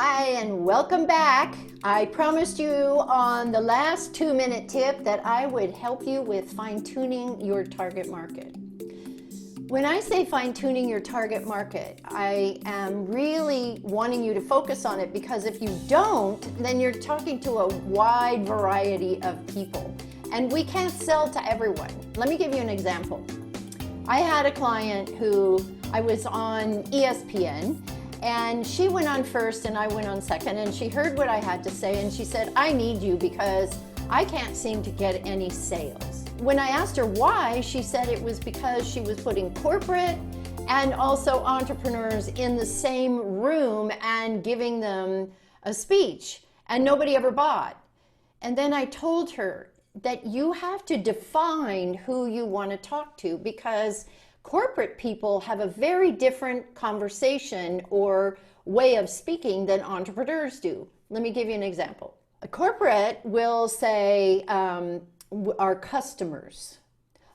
Hi, and welcome back. I promised you on the last 2-minute tip that I would help you with fine-tuning your target market. When I say fine-tuning your target market, I am really wanting you to focus on it, because if you don't, then you're talking to a wide variety of people, and we can't sell to everyone. Let me give you an example. I had a client who I was on ESPN, and she went on first and I went on second, and she heard what I had to say and she said, I need you because I can't seem to get any sales. When I asked her why, she said it was because she was putting corporate and also entrepreneurs in the same room and giving them a speech, and nobody ever bought. And then I told her that you have to define who you want to talk to, because corporate people have a very different conversation or way of speaking than entrepreneurs do. Let me give you an example. A corporate will say our customers.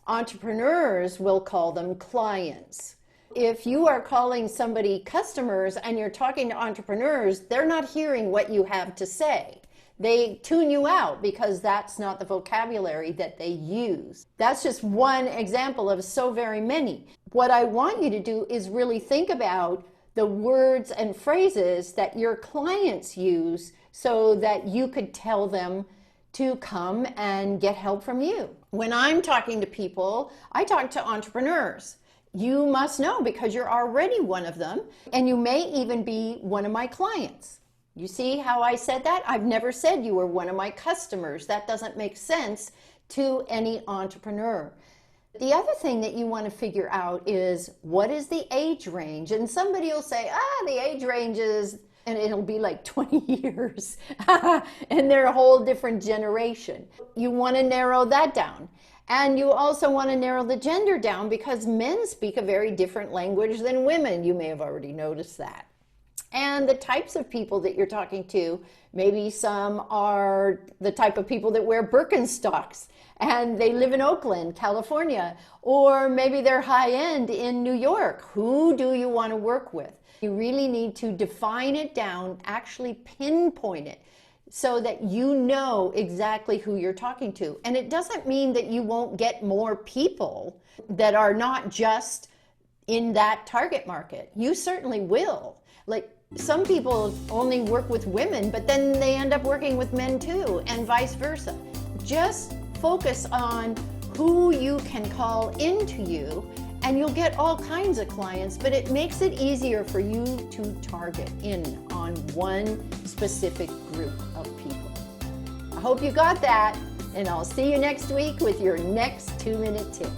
Entrepreneurs will call them clients. If you are calling somebody customers and you're talking to entrepreneurs, they're not hearing what you have to say. They tune you out because that's not the vocabulary that they use. That's just one example of so very many. What I want you to do is really think about the words and phrases that your clients use so that you could tell them to come and get help from you. When I'm talking to people, I talk to entrepreneurs. You must know, because you're already one of them, and you may even be one of my clients. You see how I said that? I've never said you were one of my customers. That doesn't make sense to any entrepreneur. The other thing that you want to figure out is, what is the age range? And somebody will say, the age range is, and it'll be like 20 years. And they're a whole different generation. You want to narrow that down. And you also want to narrow the gender down, because men speak a very different language than women. You may have already noticed that. And the types of people that you're talking to, maybe some are the type of people that wear Birkenstocks and they live in Oakland, California, or maybe they're high-end in New York. Who do you want to work with? You really need to define it down, actually pinpoint it, so that you know exactly who you're talking to. And it doesn't mean that you won't get more people that are not just in that target market. You certainly will. Like, some people only work with women, but then they end up working with men too, and vice versa. Just focus on who you can call into you, and you'll get all kinds of clients, but it makes it easier for you to target in on one specific group of people. I hope you got that, and I'll see you next week with your next 2-minute tip.